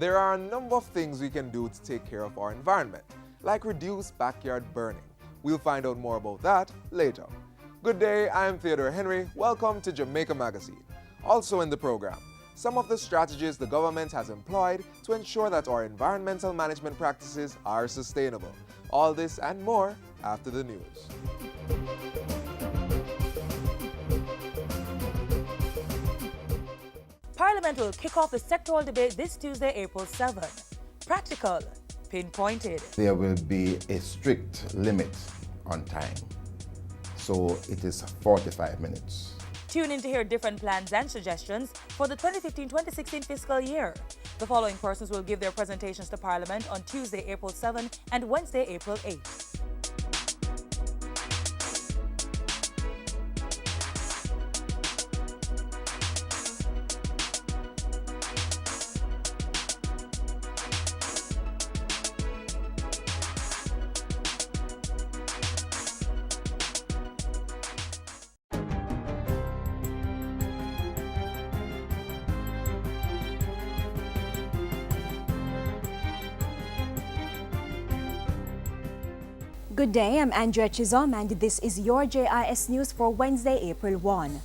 There are a number of things we can do to take care of our environment, like reduce backyard burning. We'll find out more about that later. Good day, I'm Theodore Henry. Welcome to Jamaica Magazine. Also in the program, some of the strategies the government has employed to ensure that our environmental management practices are sustainable. All this and more after the news. Parliament will kick off the sectoral debate this Tuesday, April 7. Practical, pinpointed. There will be a strict limit on time, so it is 45 minutes. Tune in to hear different plans and suggestions for the 2015-2016 fiscal year. The following persons will give their presentations to Parliament on Tuesday, April 7 and Wednesday, April 8. Good day, I'm Andrea Chizom and this is your JIS News for Wednesday, April 1.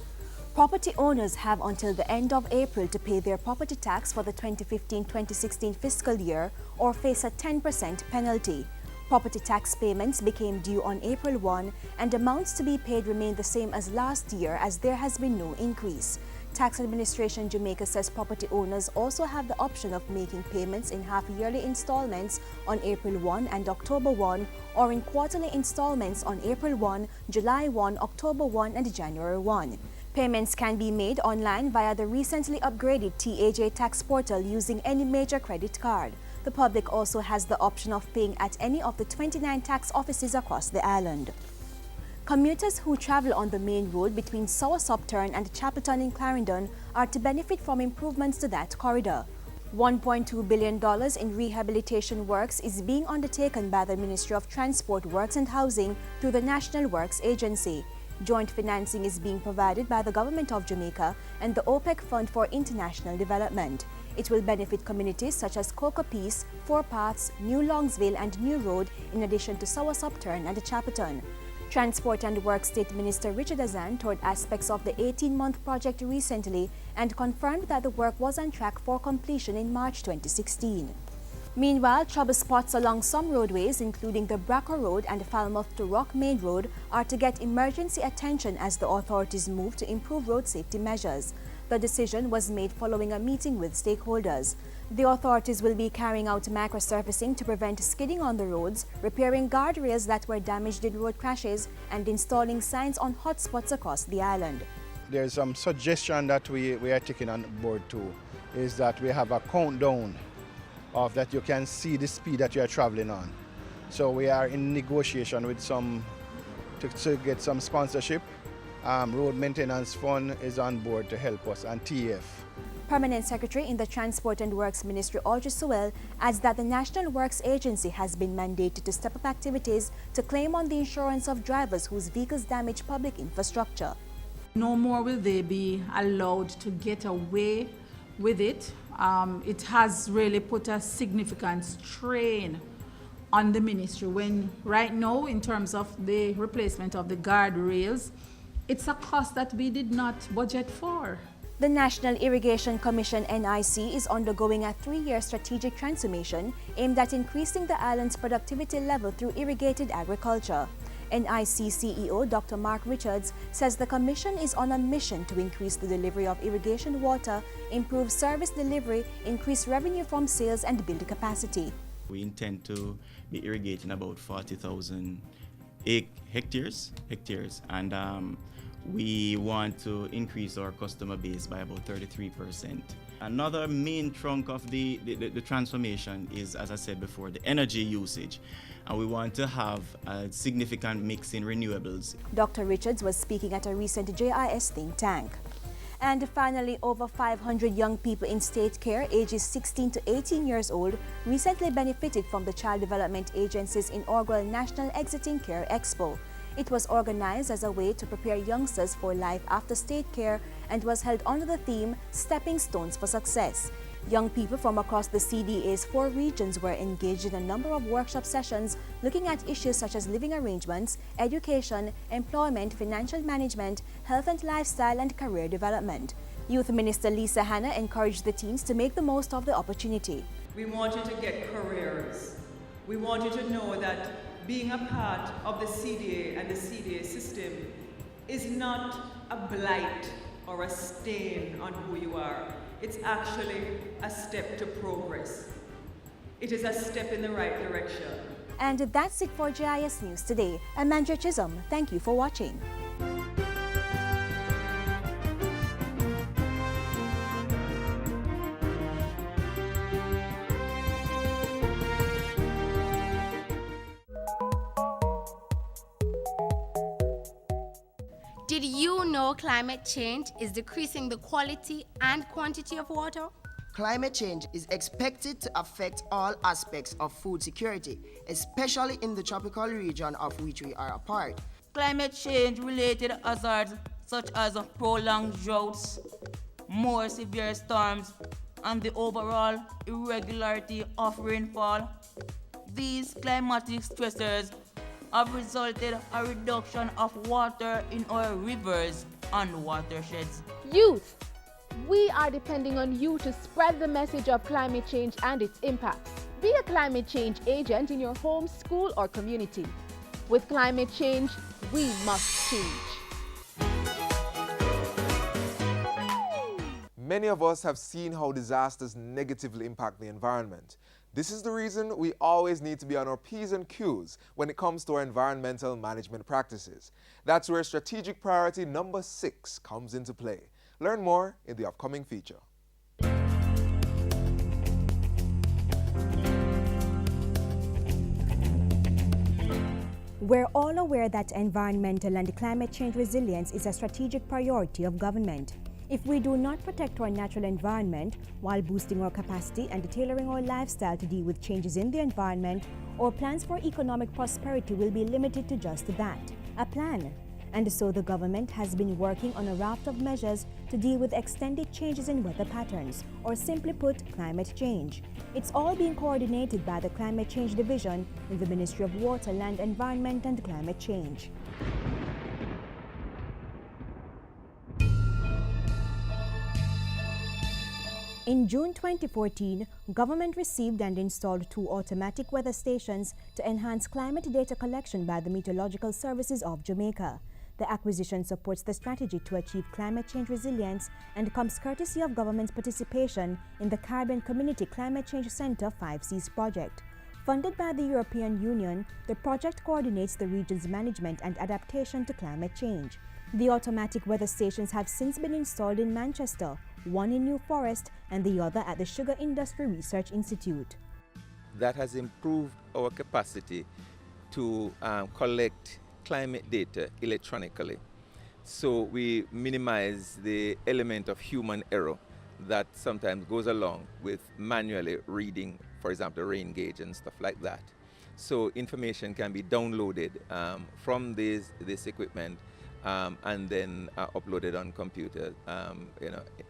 Property owners have until the end of April to pay their property tax for the 2015-2016 fiscal year or face a 10% penalty. Property tax payments became due on April 1 and amounts to be paid remain the same as last year as there has been no increase. Tax Administration Jamaica says property owners also have the option of making payments in half-yearly installments on April 1 and October 1 or in quarterly installments on April 1, July 1, October 1 and January 1. Payments can be made online via the recently upgraded TAJ tax portal using any major credit card. The public also has the option of paying at any of the 29 tax offices across the island. Commuters who travel on the main road between Soursop Turn and Chapelton in Clarendon are to benefit from improvements to that corridor. $1.2 billion in rehabilitation works is being undertaken by the Ministry of Transport, Works and Housing through the National Works Agency. Joint financing is being provided by the Government of Jamaica and the OPEC Fund for International Development. It will benefit communities such as Cocoa Peace, Four Paths, New Longsville and New Road in addition to Soursop Turn and Chapelton. Transport and Works State Minister Richard Azan toured aspects of the 18-month project recently and confirmed that the work was on track for completion in March 2016. Meanwhile, trouble spots along some roadways, including the Bracker Road and Falmouth to Rock Main Road, are to get emergency attention as the authorities move to improve road safety measures. The decision was made following a meeting with stakeholders. The authorities will be carrying out microsurfacing to prevent skidding on the roads, repairing guardrails that were damaged in road crashes, and installing signs on hotspots across the island. There's some suggestion that we are taking on board too, is that we have a countdown of that you can see the speed that you are traveling on. So we are in negotiation with some to get some sponsorship. Road Maintenance Fund is on board to help us, and TF. Permanent Secretary in the Transport and Works Ministry, Audrey Sewell, adds that the National Works Agency has been mandated to step up activities to claim on the insurance of drivers whose vehicles damage public infrastructure. No more will they be allowed to get away with it. It has really put a significant strain on the ministry when right now, in terms of the replacement of the guardrails, it's a cost that we did not budget for. The National Irrigation Commission NIC is undergoing a 3-year strategic transformation aimed at increasing the island's productivity level through irrigated agriculture. NIC CEO Dr. Mark Richards says the commission is on a mission to increase the delivery of irrigation water, improve service delivery, increase revenue from sales and build capacity. We intend to be irrigating about 40,000 hectares and we want to increase our customer base by about 33%. Another main trunk of the transformation is, as I said before, the energy usage. And we want to have a significant mix in renewables. Dr. Richards was speaking at a recent JIS think tank. And finally, over 500 young people in state care ages 16 to 18 years old recently benefited from the Child Development Agency's inaugural National Exiting Care Expo. It was organized as a way to prepare youngsters for life after state care and was held under the theme Stepping Stones for Success. Young people from across the CDA's 4 regions were engaged in a number of workshop sessions looking at issues such as living arrangements, education, employment, financial management, health and lifestyle, and career development. Youth Minister Lisa Hanna encouraged the teens to make the most of the opportunity. We want you to get careers. We want you to know that being a part of the CDA and the CDA system is not a blight or a stain on who you are. It's actually a step to progress. It is a step in the right direction. And that's it for JIS News today. I'm Andrea Chisholm. Thank you for watching. Did you know climate change is decreasing the quality and quantity of water? Climate change is expected to affect all aspects of food security, especially in the tropical region of which we are a part. Climate change-related hazards such as prolonged droughts, more severe storms, and the overall irregularity of rainfall. These climatic stressors have resulted a reduction of water in our rivers and watersheds. Youth, we are depending on you to spread the message of climate change and its impacts. Be a climate change agent in your home, school, or community. With climate change, we must change. Many of us have seen how disasters negatively impact the environment. This is the reason we always need to be on our P's and Q's when it comes to our environmental management practices. That's where strategic priority number 6 comes into play. Learn more in the upcoming feature. We're all aware that environmental and climate change resilience is a strategic priority of government. If we do not protect our natural environment while boosting our capacity and tailoring our lifestyle to deal with changes in the environment, our plans for economic prosperity will be limited to just that, a plan. And so the government has been working on a raft of measures to deal with extended changes in weather patterns, or simply put, climate change. It's all being coordinated by the Climate Change Division in the Ministry of Water, Land, Environment and Climate Change. In June 2014, government received and installed 2 automatic weather stations to enhance climate data collection by the Meteorological Services of Jamaica. The acquisition supports the strategy to achieve climate change resilience and comes courtesy of government's participation in the Caribbean Community Climate Change Center 5Cs project. Funded by the European Union, the project coordinates the region's management and adaptation to climate change. The automatic weather stations have since been installed in Manchester, one in New Forest and the other at the Sugar Industry Research Institute. That has improved our capacity to collect climate data electronically. So we minimize the element of human error that sometimes goes along with manually reading, for example, rain gauge and stuff like that. So information can be downloaded from this equipment and then uploaded on computer,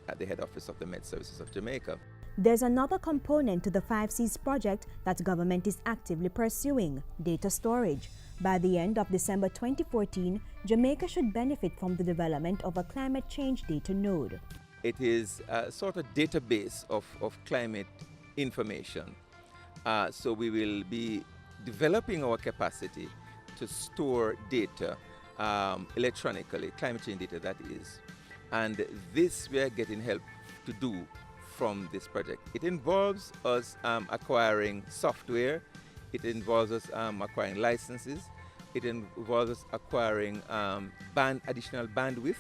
at the head office of the Met Services of Jamaica. There's another component to the 5Cs project that government is actively pursuing: data storage. By the end of December 2014, Jamaica should benefit from the development of a climate change data node. It is a sort of database of climate information. So we will be developing our capacity to store data electronically, climate change data that is. And this we are getting help to do from this project. It involves us acquiring software, it involves us acquiring licenses, it involves us acquiring additional bandwidth,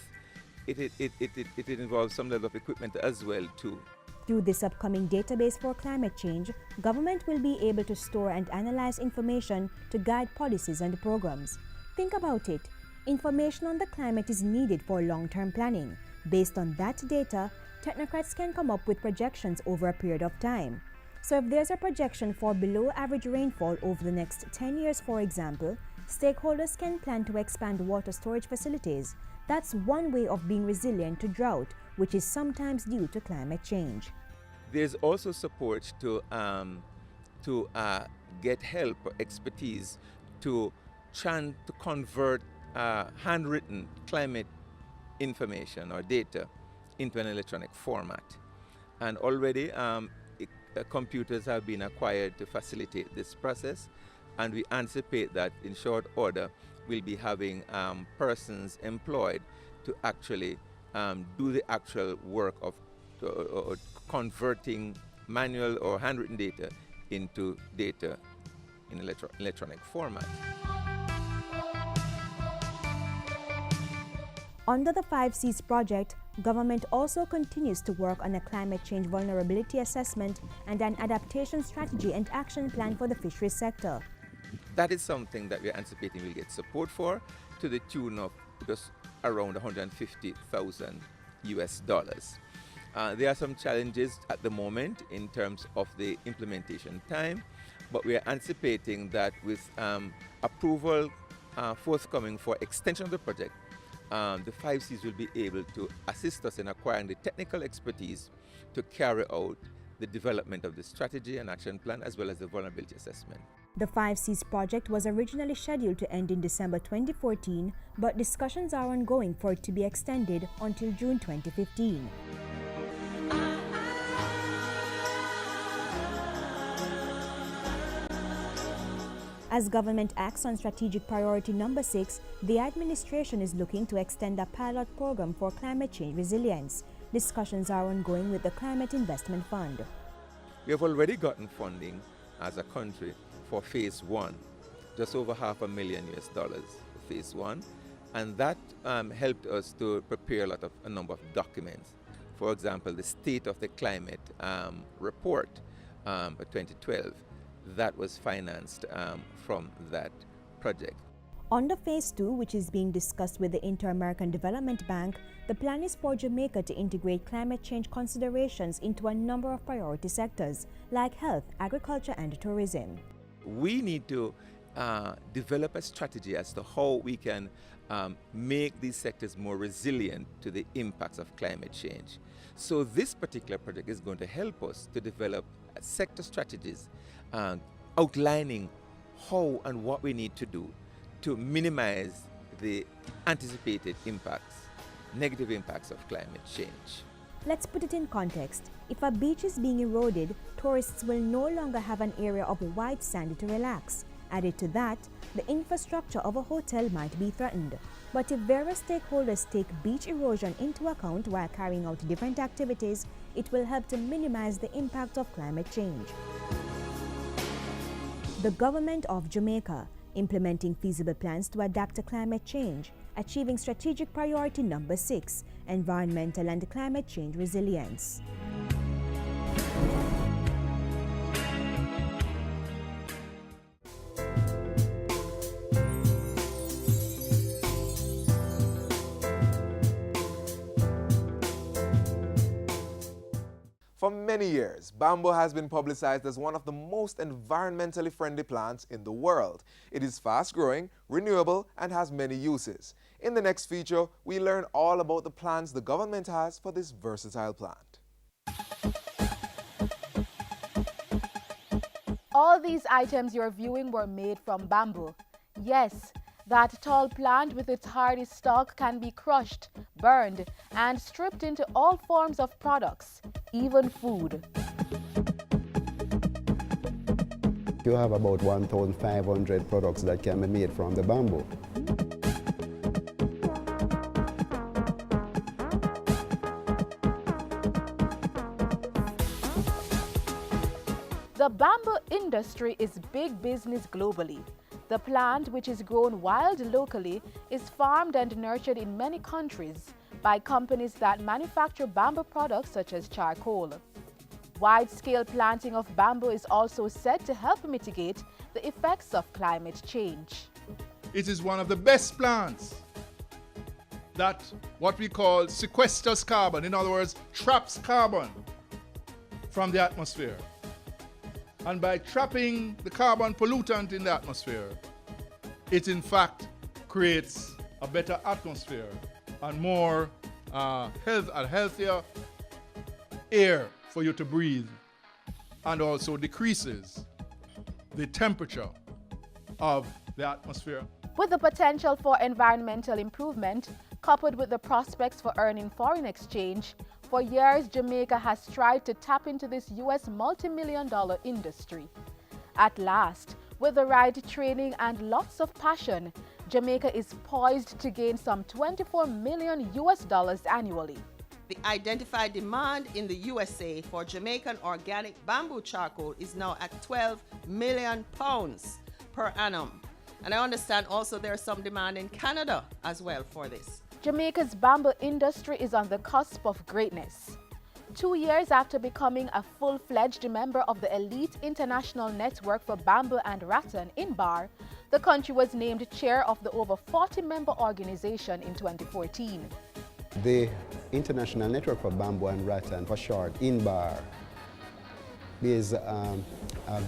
it involves some level of equipment as well too. Through this upcoming database for climate change, government will be able to store and analyze information to guide policies and programs. Think about it. Information on the climate is needed for long-term planning. Based on that data, technocrats can come up with projections over a period of time. So if there's a projection for below average rainfall over the next 10 years, for example, stakeholders can plan to expand water storage facilities. That's one way of being resilient to drought, which is sometimes due to climate change. There's also support to get help, expertise to convert handwritten climate information or data into an electronic format. And already computers have been acquired to facilitate this process, and we anticipate that in short order we'll be having persons employed to actually do the actual work of converting manual or handwritten data into data in electronic format. Under the 5Cs project, government also continues to work on a climate change vulnerability assessment and an adaptation strategy and action plan for the fisheries sector. That is something that we're anticipating we'll get support for, to the tune of just around $150,000 US. There are some challenges at the moment in terms of the implementation time, but we are anticipating that with approval forthcoming for extension of the project, the 5Cs will be able to assist us in acquiring the technical expertise to carry out the development of the strategy and action plan, as well as the vulnerability assessment. The 5Cs project was originally scheduled to end in December 2014, but discussions are ongoing for it to be extended until June 2015. As government acts on strategic priority number 6, the administration is looking to extend a pilot program for climate change resilience. Discussions are ongoing with the Climate Investment Fund. We have already gotten funding as a country for phase 1, just over $500,000 US for phase 1, and that helped us to prepare a number of documents. For example, the State of the Climate report for 2012. That was financed from that project. Under Phase 2, which is being discussed with the Inter-American Development Bank, the plan is for Jamaica to integrate climate change considerations into a number of priority sectors, like health, agriculture, and tourism. We need to develop a strategy as to how we can make these sectors more resilient to the impacts of climate change. So this particular project is going to help us to develop sector strategies outlining how and what we need to do to minimize the anticipated impacts, negative impacts of climate change. Let's put it in context. If a beach is being eroded, tourists will no longer have an area of white sand to relax. Added to that, the infrastructure of a hotel might be threatened. But if various stakeholders take beach erosion into account while carrying out different activities, it will help to minimize the impact of climate change. The government of Jamaica, implementing feasible plans to adapt to climate change, achieving strategic priority number 6, environmental and climate change resilience. For many years, bamboo has been publicized as one of the most environmentally friendly plants in the world. It is fast-growing, renewable, and has many uses. In the next feature, we learn all about the plans the government has for this versatile plant. All these items you're viewing were made from bamboo. Yes, that tall plant with its hardy stalk can be crushed, burned, and stripped into all forms of products, even food. You have about 1,500 products that can be made from the bamboo. The bamboo industry is big business globally. The plant, which is grown wild locally, is farmed and nurtured in many countries by companies that manufacture bamboo products such as charcoal. Wide-scale planting of bamboo is also said to help mitigate the effects of climate change. It is one of the best plants that what we call sequesters carbon, in other words, traps carbon from the atmosphere. And by trapping the carbon pollutant in the atmosphere, it in fact creates a better atmosphere and more healthier air for you to breathe and also decreases the temperature of the atmosphere. With the potential for environmental improvement, coupled with the prospects for earning foreign exchange, for years Jamaica has tried to tap into this U.S. multi-million-dollar industry. At last, with the right training and lots of passion, Jamaica is poised to gain some $24 million annually. The identified demand in the USA for Jamaican organic bamboo charcoal is now at 12 million pounds per annum. And I understand also there's some demand in Canada as well for this. Jamaica's bamboo industry is on the cusp of greatness. 2 years after becoming a full-fledged member of the elite international network for bamboo and rattan in BAR, the country was named chair of the over 40-member organization in 2014. The International Network for Bamboo and Rattan, for short, INBAR, is a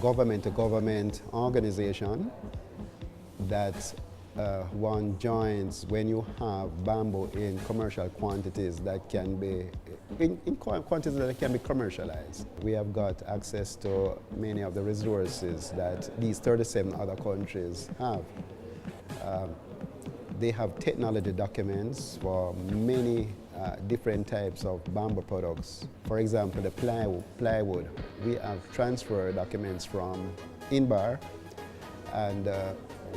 government-to-government organization that one joins when you have bamboo in commercial quantities that can be in quantities that can be commercialized. We have got access to many of the resources that these 37 other countries have. They have technology documents for many different types of bamboo products. For example, the plywood. We have transfer documents from INBAR, and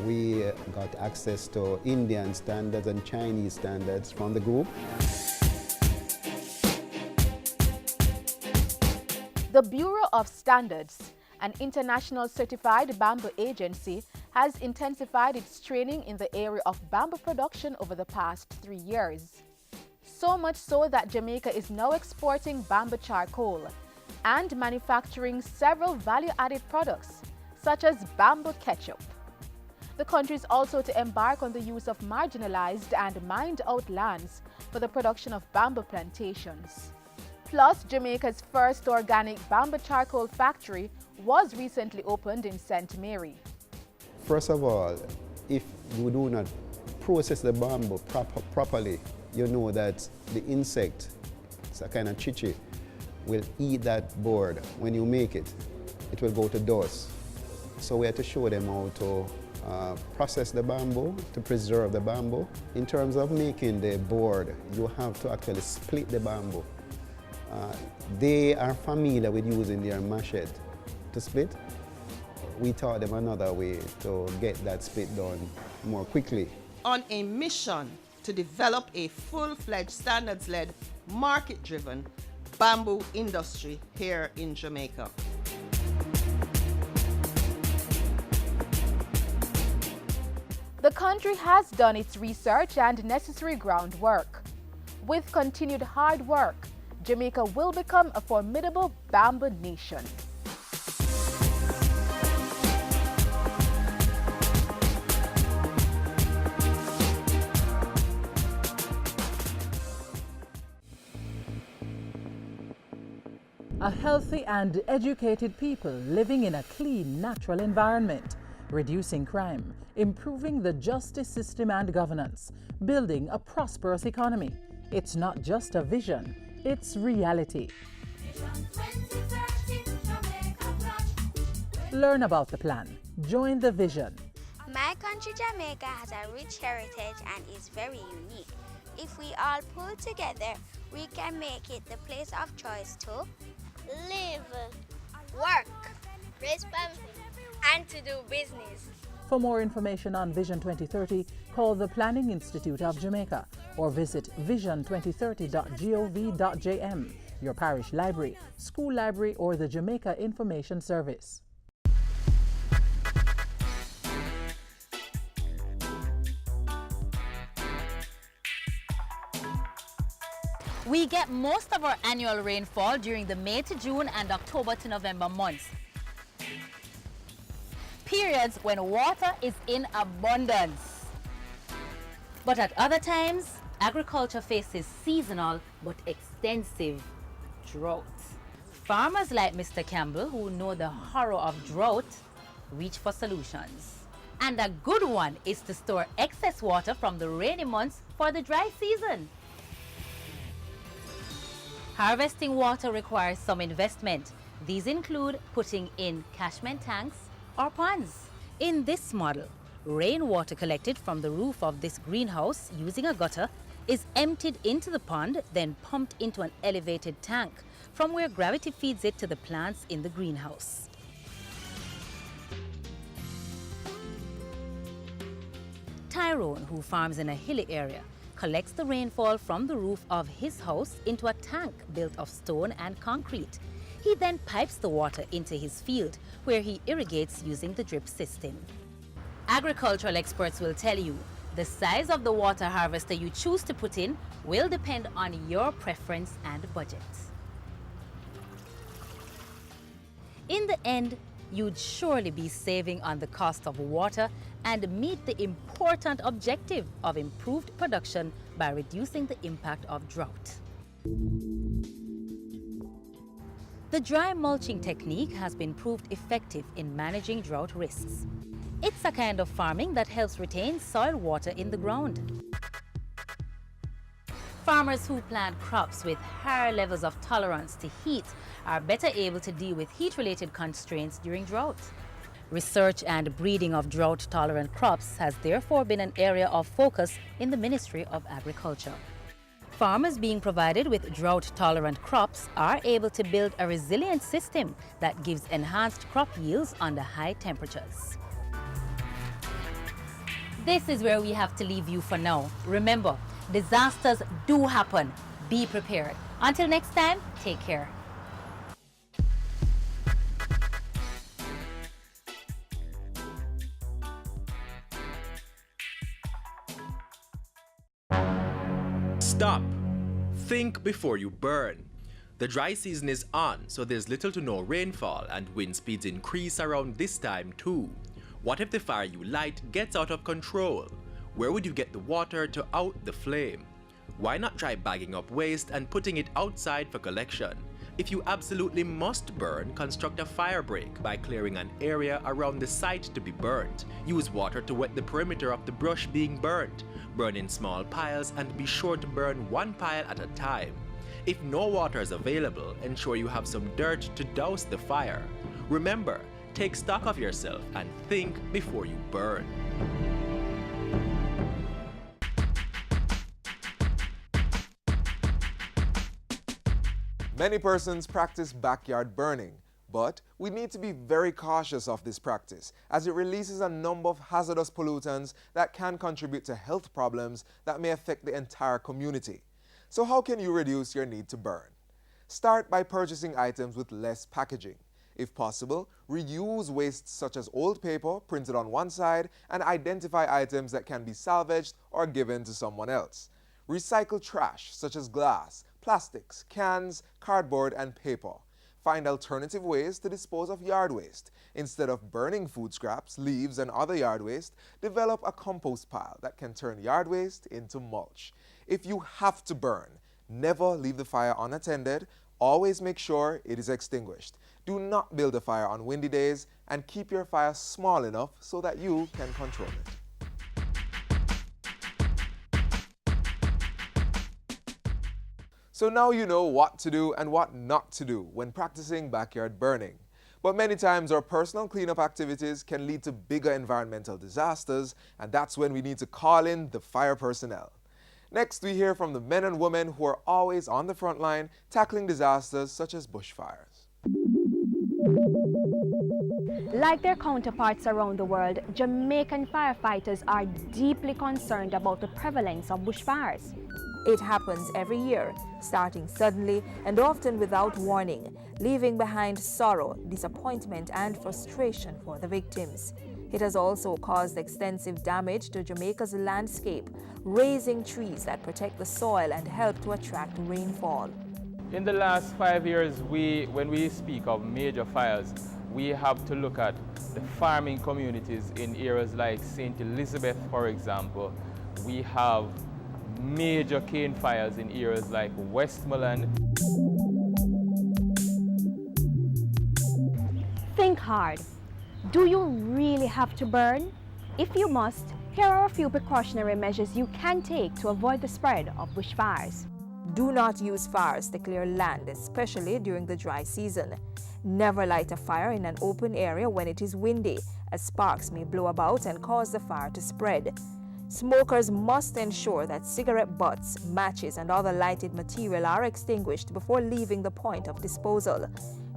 we got access to Indian standards and Chinese standards from the group. The Bureau of Standards, an international certified bamboo agency, has intensified its training in the area of bamboo production over the past 3 years. So much so that Jamaica is now exporting bamboo charcoal and manufacturing several value-added products, such as bamboo ketchup. The country is also to embark on the use of marginalized and mined-out lands for the production of bamboo plantations. Plus, Jamaica's first organic bamboo charcoal factory was recently opened in St. Mary. First of all, if you do not process the bamboo properly, you know that the insect, it's a kind of chichi, will eat that board. When you make it, it will go to dust. So we have to show them how to process the bamboo, to preserve the bamboo. In terms of making the board, you have to actually split the bamboo. They are familiar with using their machete to split. We taught them another way to get that split done more quickly. On a mission to develop a full-fledged standards-led, market-driven bamboo industry here in Jamaica. The country has done its research and necessary groundwork. With continued hard work, Jamaica will become a formidable bamboo nation. A healthy and educated people living in a clean, natural environment, reducing crime, improving the justice system and governance, building a prosperous economy. It's not just a vision, it's reality. Learn about the plan. Join the vision. My country, Jamaica, has a rich heritage and is very unique. If we all pull together, we can make it the place of choice to live, work, raise family, and to do business. For more information on Vision 2030, call the Planning Institute of Jamaica or visit vision2030.gov.jm, your parish library, school library, or the Jamaica Information Service. We get most of our annual rainfall during the May to June and October to November months. Periods when water is in abundance. But at other times, agriculture faces seasonal but extensive drought. Farmers like Mr. Campbell, who know the horror of drought, reach for solutions. And a good one is to store excess water from the rainy months for the dry season. Harvesting water requires some investment. These include putting in catchment tanks or ponds. In this model, rainwater collected from the roof of this greenhouse using a gutter is emptied into the pond, then pumped into an elevated tank, from where gravity feeds it to the plants in the greenhouse. Tyrone, who farms in a hilly area, collects the rainfall from the roof of his house into a tank built of stone and concrete. He then pipes the water into his field, where he irrigates using the drip system. Agricultural experts will tell you the size of the water harvester you choose to put in will depend on your preference and budget. In the end, you'd surely be saving on the cost of water and meet the important objective of improved production by reducing the impact of drought. The dry mulching technique has been proved effective in managing drought risks. It's a kind of farming that helps retain soil water in the ground. Farmers who plant crops with higher levels of tolerance to heat are better able to deal with heat-related constraints during drought. Research and breeding of drought-tolerant crops has therefore been an area of focus in the Ministry of Agriculture. Farmers being provided with drought-tolerant crops are able to build a resilient system that gives enhanced crop yields under high temperatures. This is where we have to leave you for now. Remember, disasters do happen. Be prepared. Until next time, take care. Stop. Think before you burn. The dry season is on, so there's little to no rainfall and wind speeds increase around this time too. What if the fire you light gets out of control? Where would you get the water to out the flame? Why not try bagging up waste and putting it outside for collection? If you absolutely must burn, construct a fire break by clearing an area around the site to be burnt. Use water to wet the perimeter of the brush being burnt. Burn in small piles and be sure to burn one pile at a time. If no water is available, ensure you have some dirt to douse the fire. Remember, take stock of yourself and think before you burn. Many persons practice backyard burning, but we need to be very cautious of this practice as it releases a number of hazardous pollutants that can contribute to health problems that may affect the entire community. So how can you reduce your need to burn? Start by purchasing items with less packaging. If possible, reuse waste such as old paper printed on one side and identify items that can be salvaged or given to someone else. Recycle trash such as glass, plastics, cans, cardboard, and paper. Find alternative ways to dispose of yard waste. Instead of burning food scraps, leaves, and other yard waste, develop a compost pile that can turn yard waste into mulch. If you have to burn, never leave the fire unattended. Always make sure it is extinguished. Do not build a fire on windy days, and keep your fire small enough so that you can control it. So now you know what to do and what not to do when practicing backyard burning. But many times our personal cleanup activities can lead to bigger environmental disasters, and that's when we need to call in the fire personnel. Next, we hear from the men and women who are always on the front line tackling disasters such as bushfires. Like their counterparts around the world, Jamaican firefighters are deeply concerned about the prevalence of bushfires. It happens every year, starting suddenly and often without warning, leaving behind sorrow, disappointment, and frustration for the victims. It has also caused extensive damage to Jamaica's landscape, raising trees that protect the soil and help to attract rainfall. In the last 5 years, when we speak of major fires, we have to look at the farming communities in areas like St. Elizabeth, for example. We have major cane fires in areas like Westmoreland. Think hard. Do you really have to burn? If you must, here are a few precautionary measures you can take to avoid the spread of bushfires. Do not use fires to clear land, especially during the dry season. Never light a fire in an open area when it is windy, as sparks may blow about and cause the fire to spread. Smokers must ensure that cigarette butts, matches, and other lighted material are extinguished before leaving the point of disposal.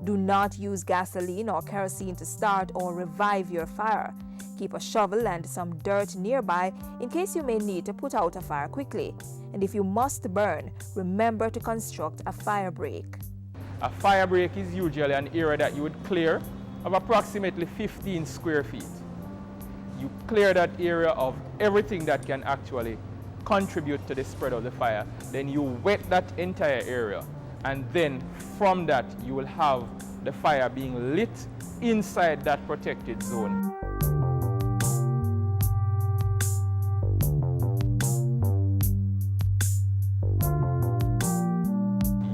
Do not use gasoline or kerosene to start or revive your fire. Keep a shovel and some dirt nearby in case you may need to put out a fire quickly. And if you must burn, remember to construct a fire break. A fire break is usually an area that you would clear of approximately 15 square feet. You clear that area of everything that can actually contribute to the spread of the fire. Then you wet that entire area. And then from that, you will have the fire being lit inside that protected zone.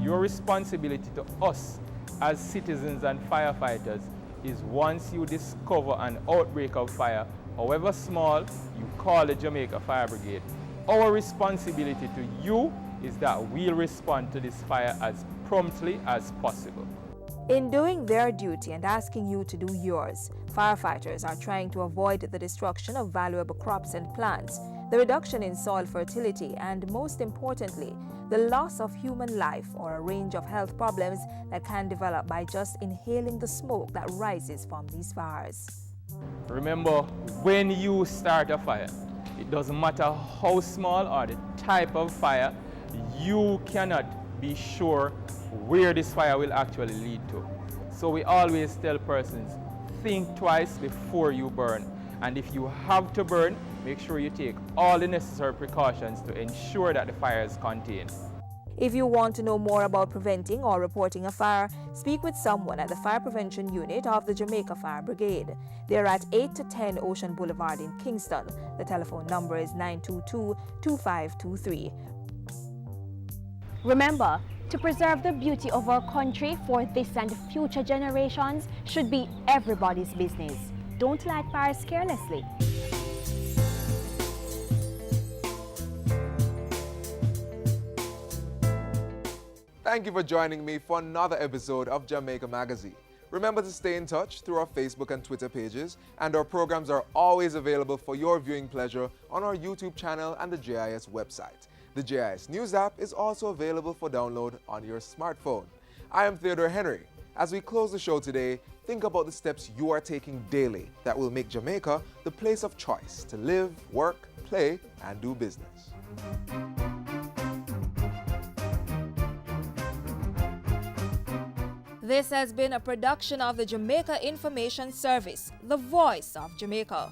Your responsibility to us as citizens and firefighters is once you discover an outbreak of fire, however small, you call the Jamaica Fire Brigade. Our responsibility to you is that we'll respond to this fire as promptly as possible. In doing their duty and asking you to do yours, firefighters are trying to avoid the destruction of valuable crops and plants, the reduction in soil fertility, and most importantly, the loss of human life or a range of health problems that can develop by just inhaling the smoke that rises from these fires. Remember, when you start a fire, it doesn't matter how small or the type of fire, you cannot be sure where this fire will actually lead to. So we always tell persons, think twice before you burn. And if you have to burn, make sure you take all the necessary precautions to ensure that the fire is contained. If you want to know more about preventing or reporting a fire, speak with someone at the Fire Prevention Unit of the Jamaica Fire Brigade. They're at 8 to 10 Ocean Boulevard in Kingston. The telephone number is 922-2523. Remember, to preserve the beauty of our country for this and future generations should be everybody's business. Don't light fires carelessly. Thank you for joining me for another episode of Jamaica Magazine. Remember to stay in touch through our Facebook and Twitter pages, and our programs are always available for your viewing pleasure on our YouTube channel and the JIS website. The JIS News app is also available for download on your smartphone. I am Theodore Henry. As we close the show today, think about the steps you are taking daily that will make Jamaica the place of choice to live, work, play, and do business. This has been a production of the Jamaica Information Service, the voice of Jamaica.